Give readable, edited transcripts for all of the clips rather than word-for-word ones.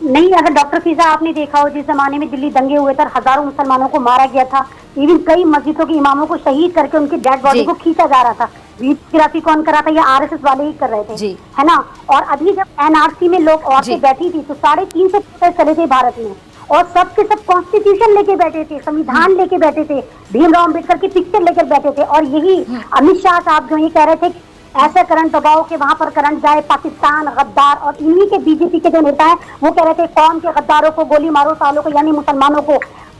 नहीं, अगर डॉक्टर फिजा आपने देखा हो, जिस जमाने में दिल्ली दंगे हुए थे, हजारों मुसलमानों को मारा गया था, इवन कई मस्जिदों के इमामों को शहीद करके उनकी डेड बॉडी को खींचा जा रहा था। वीडियोग्राफी कौन कर रहा था? ये आरएसएस वाले ही कर रहे थे, है ना। और अभी जब एनआरसी में लोग औरतें बैठी थी तो 350 प्रोटेस्ट चले थे भारत में, और सबके सब कॉन्स्टिट्यूशन लेके बैठे थे, संविधान लेके बैठे थे, भीमराव अम्बेडकर की पिक्चर लेकर बैठे थे। और यही अमित शाह साहब जो ये कह रहे थे ऐसा करंट दबाओ कि वहां पर करंट जाए, पाकिस्तान गद्दार। और इन्हीं के बीजेपी के जो नेता हैं वो कह रहे थे कौम के गद्दारों को गोली मारो, सालों को, यानी मुसलमानों को।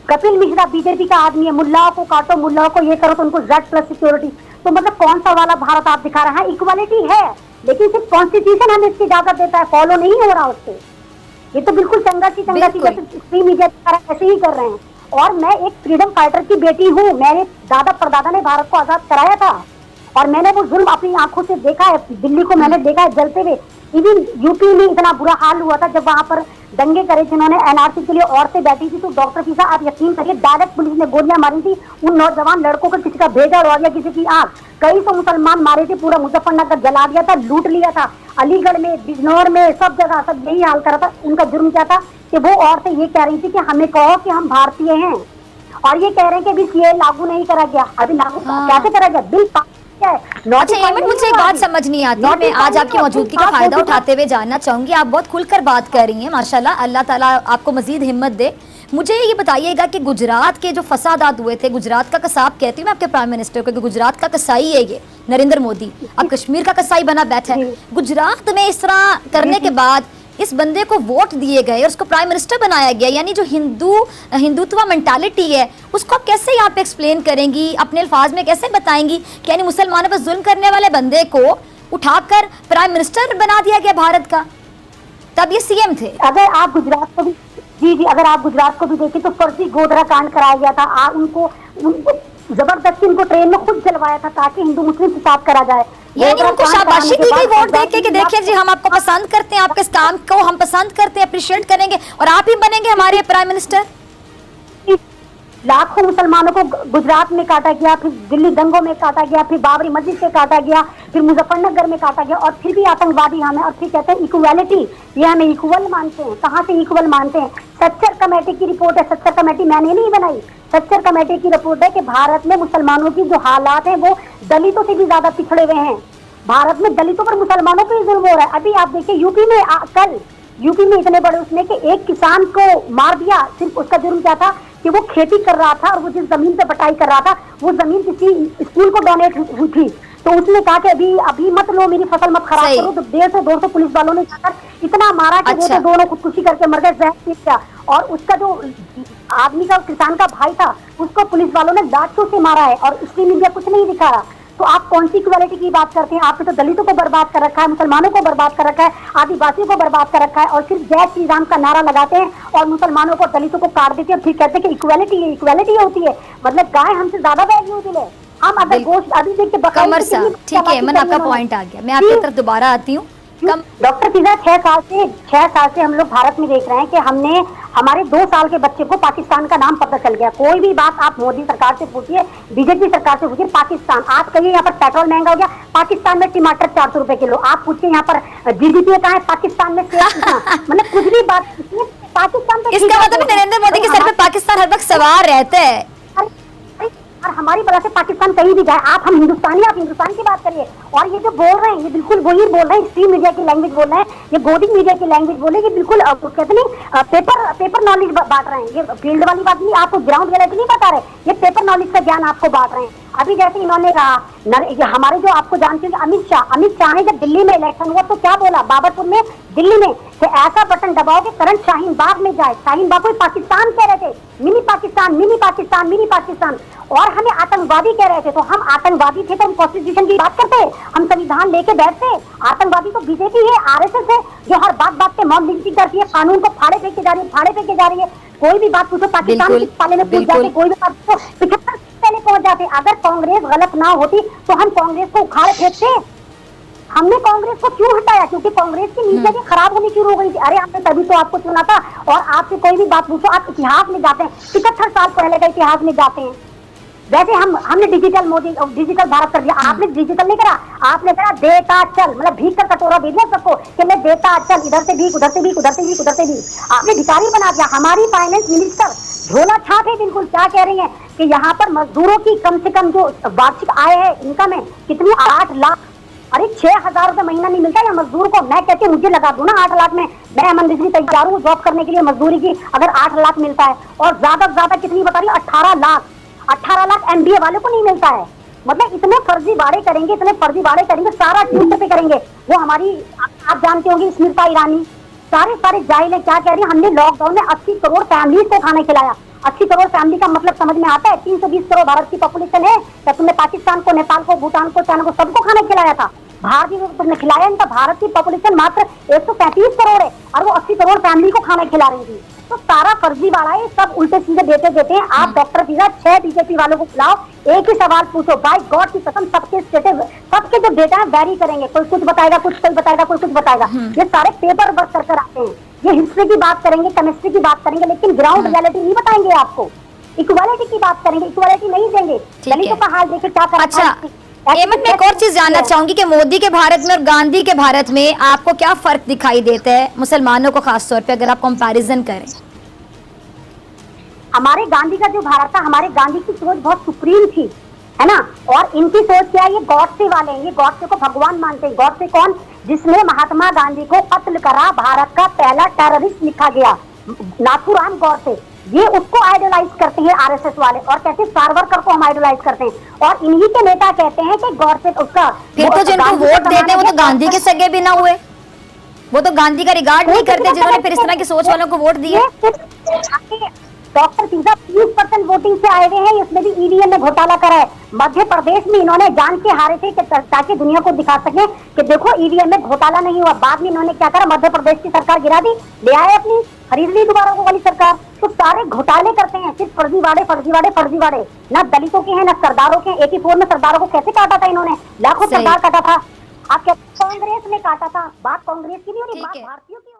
कपिल मिश्रा बीजेपी का आदमी है, मुल्लाओं को काटो, मुल्लाओं को ये करो तो उनको Z+ सिक्योरिटी। तो मतलब कौन सा वाला भारत आप दिखा रहे हैं? इक्वालिटी है, लेकिन सिर्फ कॉन्स्टिट्यूशन हमें इसकी इजाजत देता है, फॉलो नहीं हो रहा उससे। ये तो बिल्कुल चंगा सी जैसे फ्री मीडिया ऐसे ही कर रहे हैं। और मैं एक फ्रीडम फाइटर की बेटी हूँ, मेरे दादा परदादा ने भारत को आजाद कराया था, और मैंने वो जुल्म अपनी आंखों से देखा है। दिल्ली को मैंने देखा है जलते हुए। इवन यूपी में इतना बुरा हाल हुआ था जब वहां पर दंगे करे थे, उन्होंने एनआरसी के लिए औरतें बैठी थी, तो डॉक्टर फिजा आप यकीन करिए डायरेक्ट पुलिस ने गोलियां मारी थी उन नौजवान लड़कों को, किसी का भेजा उड़ा दिया, किसी की आंख। कई सौ मुसलमान मारे थे, पूरा मुजफ्फरनगर जला दिया था, लूट लिया था, अलीगढ़ में, बिजनौर में, सब जगह सब यही हाल करा था। उनका जुर्म क्या था कि वो औरतें ये कह रही थी कि हमें कहो कि हम भारतीय हैं, और ये कह रहे हैं कि अभी ये लागू नहीं करा गया। अभी लागू कैसे करा गया? बिल अच्छा हेमंत, मुझे एक बात समझ नहीं आती, मैं आज आपकी मौजूदगी का फायदा उठाते हुए जानना चाहूंगी। आप बहुत खुलकर बात कर रही हैं, माशाल्लाह, अल्लाह ताला आपको मजीद हिम्मत दे। मुझे ये बताइएगा कि गुजरात के जो फसादात हुए थे, गुजरात का कसाब कहती हूँ मैं आपके प्राइम मिनिस्टर को, कि गुजरात का कसाई है ये नरेंद्र मोदी, अब कश्मीर का कसाई बना बैठा है। गुजरात में इस तरह करने के बाद इस बंदे को वोट दिए गए और उसको प्राइम मिनिस्टर बनाया गया, यानी जो हिंदुत्व मेंटालिटी है उसको आप कैसे यहाँ पे एक्सप्लेन करेंगी, अपने अल्फाज में कैसे बताएंगी कि यानी मुसलमानों पर जुल्म करने वाले बंदे को उठाकर प्राइम मिनिस्टर बना दिया गया भारत का, तब ये सीएम थे। अगर आप गुजरात को भी जी अगर आप गुजरात को भी देखें तो फर्जी गोधरा कांड कराया गया था। उनको जबरदस्ती उनको ट्रेन में खुद जलवाया था ताकि हिंदू मुस्लिम हिसाब करा जाए। यानी उनको शाबाशी दी गई वोट देके कि देखिए जी हम आपको पसंद करते हैं, आपके इस काम को हम पसंद करते हैं, अप्रिशिएट करेंगे और आप ही बनेंगे हमारे प्राइम मिनिस्टर। लाखों मुसलमानों को गुजरात में काटा गया, फिर दिल्ली दंगों में काटा गया, फिर बाबरी मस्जिद से काटा गया, फिर मुजफ्फरनगर में काटा गया, और फिर भी आतंकवादी हमें, और फिर कहते हैं इक्वालिटी, ये हमें इक्वल मानते हैं। कहाँ से इक्वल मानते हैं? सच्चर कमेटी की रिपोर्ट है, सच्चर कमेटी मैंने नहीं बनाई, सच्चर कमेटी की रिपोर्ट है कि भारत में मुसलमानों की जो हालात हैं वो दलितों से भी ज्यादा पिछड़े हुए हैं। भारत में दलितों पर मुसलमानों को ही जुल्म हो रहा है। अभी आप देखिए यूपी में कल यूपी में इतने बड़े उसने कि एक किसान को मार दिया। सिर्फ उसका जुर्म क्या था कि वो खेती कर रहा था, और वो जिस जमीन पे बटाई कर रहा था वो जमीन किसी स्कूल को डोनेट हुई थी, तो उसने कहा कि अभी मत लो, मेरी फसल मत खराब करो। तो 150-200 पुलिस वालों ने जाकर इतना मारा कि वो तो दोनों खुदकुशी करके मर गए, जहर पी गया। और उसका जो आदमी का, किसान का भाई था, उसको पुलिस वालों ने लाठों से मारा है, और उसकी मीडिया कुछ नहीं दिखा रहा। तो आप कौन सी इक्वालिटी की बात करते हैं? आपने तो दलितों को बर्बाद कर रखा है, मुसलमानों को बर्बाद कर रखा है, आदिवासियों को बर्बाद कर रखा है, और सिर्फ जय श्री राम का नारा लगाते हैं और मुसलमानों को, दलितों को काट देते हैं, फिर कहते हैं कि इक्वालिटी है, इक्वालिटी होती है। मतलब गाय हमसे ज्यादा वैल्यूएबल है। हम अगर गोश्त अभी देखिए कमर साहब, ठीक है मन, आपका पॉइंट आ गया, मैं आपकी तरफ दोबारा आती हूँ। डॉक्टर फिजा 6 साल से हम लोग भारत में देख रहे हैं कि हमने हमारे 2 साल के बच्चे को पाकिस्तान का नाम पता चल गया। कोई भी बात आप मोदी सरकार से पूछिए, बीजेपी सरकार से पूछिए, पाकिस्तान, आप कहिए यहाँ पर पेट्रोल महंगा हो गया, पाकिस्तान में टमाटर 400 रुपए किलो। आप पूछिए यहाँ पर जीडीपी कहाँ है, पाकिस्तान में मतलब कुछ भी बात पाकिस्तान पे। इसका मतलब नरेंद्र मोदी के सर पे पाकिस्तान हर वक्त सवार रहता है, और हमारी वजह से पाकिस्तान कहीं भी जाए। आप हिंदुस्तानी, आप हिंदुस्तान की बात करिए। और ये जो बोल रहे हैं ये बिल्कुल वही बोल रहे हैं, स्ट्रीम मीडिया की लैंग्वेज बोल रहे हैं, ये गोदी मीडिया की लैंग्वेज बोल रहे हैं, ये बिल्कुल कहते नहीं पेपर नॉलेज बांट रहे हैं। ये फील्ड वाली बात नहीं, आपको ग्राउंड रियलिटी नहीं बता रहे, ये पेपर नॉलेज का ज्ञान आपको बांट रहे हैं। अभी जैसे इन्होंने कहा हमारे जो आपको जानते हैं अमित शाह ने जब दिल्ली में इलेक्शन हुआ तो क्या बोला, बाबरपुर में दिल्ली में, कि ऐसा बटन दबाओ कि करंट शाहीन बाग में जाए। शाहीन बाग को पाकिस्तान कह रहे थे, mini Pakistan, mini Pakistan, mini Pakistan, और हमें आतंकवादी कह रहे थे। तो हम आतंकवादी थे तो हम कॉन्स्टिट्यूशन की बात करते, हम संविधान लेके बैठते। आतंकवादी तो बीजेपी है, आरएसएस है, जो हर बात पे मॉब लिंचिंग करती है, कानून को फाड़े फेंके जा रही है, कोई भी बात पूछो पाकिस्तान के पाले में पूछ जाते, कोई भी बात पूछो 75 पहले पहुंच जाते। अगर कांग्रेस गलत ना होती तो हम कांग्रेस को उखाड़ फेंकते। हमने कांग्रेस को क्यों हटाया? क्योंकि कांग्रेस की नीतियां भी खराब होनी शुरू हो गई थी। अरे हमने तभी तो आपको चुना था। और आपसे कोई भी बात पूछो, आप इतिहास में जाते हैं, 75 साल पहले का इतिहास में जाते हैं। वैसे हमने डिजिटल मोदी, डिजिटल भारत कर दिया, आपने डिजिटल नहीं करा, आपने करा देता चल, मतलब भीख का कटोरा दे दिया सबको कि मैं देता चल, इधर से भीख, उधर से भीख, उधर से भीख, उधर से भीख, आपने भिखारी बना दिया। हमारी फाइनेंस मिनिस्टर झोला छाप है बिल्कुल। क्या कह रही है कि यहाँ पर मजदूरों की कम से कम जो वार्षिक आय है इनकम है कितनी, 8 लाख। अरे 6,000 रुपए महीना नहीं मिलता या मजदूर को? मैं कहती हूँ मुझे लगा दूं ना 8 लाख में, मैं अमन रिजवी तैयार हूँ जॉब करने के लिए मजदूरी की, अगर 8 लाख मिलता है। और ज्यादा से ज्यादा कितनी बता रही है, 18 लाख। 18 लाख MBA वाले को नहीं मिलता है। मतलब इतने फर्जी वाड़े करेंगे, इतने फर्जी वाड़े करेंगे, सारा ट्विटर पे करेंगे। वो हमारी आप जानते होंगे स्मिता ईरानी, सारे जाहिल है। क्या कह रही है, हमने लॉकडाउन में 80 करोड़ फैमिली को खाना खिलाया। 80 करोड़ फैमिली का मतलब समझ में आता है? 320 करोड़ भारत की पॉपुलेशन है, क्या तुमने पाकिस्तान को, नेपाल को, भूटान को, चाइना को सबको खाना खिलाया था? भारतीय को तुमने खिलाया? इनका भारत की पॉपुलेशन मात्र 135 करोड़ है और वो 80 करोड़ फैमिली को खाना खिला रही थी। तो सारा फर्जी वाला है, सब उल्टे सीधे देते हैं। आप डॉक्टर फीसा 6 बीजेपी वालों को बुलाओ, एक ही सवाल पूछो, बाय गॉड की कसम सबके जो डेटा है वेरी करेंगे, कोई कुछ बताएगा, कोई बताएगा, कोई कुछ बताएगा। ये सारे पेपर वर्क कर आते हैं। ये हिस्ट्री की बात करेंगे, केमिस्ट्री की बात करेंगे, लेकिन ग्राउंड रियलिटी नहीं बताएंगे आपको। इक्वालिटी की बात करेंगे, इक्वालिटी नहीं देंगे। दलितों का हाल देखिए क्या कर। अच्छा हेमंत, मैं एक और चीज जानना चाहूंगी कि मोदी के भारत में और गांधी के भारत में आपको क्या फर्क दिखाई देता है, मुसलमानों को खासतौर पे अगर आप कंपैरिजन करें? हमारे गांधी का जो भारत था, हमारे गांधी की सोच बहुत सुप्रीम थी, है ना। और इनकी सोच क्या है, ये गॉडसे वाले हैं, ये गॉडसे को भगवान मानते हैं। गॉडसे कौन? जिसने महात्मा गांधी को कत्ल करा, भारत का पहला टेररिस्ट लिखा गया, नाथूराम गॉडसे। ये उसको आइडलाइज करते हैं RSS वाले, और कहते हैं सावरकर को हम आइडलाइज करते हैं। और इन्हीं के नेता कहते हैं कि गॉडसे उसका, फिर तो जिनको वोट देते हैं वो तो गांधी के सगे भी ना हुए, वो तो गांधी का रिगार्ड नहीं करते जिन्होंने फिर इस तरह की सोच वालों को वोट दिए। डॉक्टर फीसा 30% वोटिंग से आए हुए हैं, इसमें भी EVM में घोटाला करा है। मध्य प्रदेश में इन्होंने जान के हारे थे ताकि दुनिया को दिखा सके कि देखो EVM में घोटाला नहीं हुआ। बाद में इन्होंने क्या करा, मध्य प्रदेश की सरकार गिरा दी, ले आए अपनी, खरीद ली दोबारा वो वाली सरकार। तो सारे घोटाले करते हैं, सिर्फ फर्जीवाड़े। ना दलितों के हैं ना सरदारों के। 84 में सरदारों को कैसे काटा था इन्होंने, लाखों सरदार काटा था। आप कहते कांग्रेस ने काटा था, बात कांग्रेस की नहीं हो रही, बात भारतीयों की।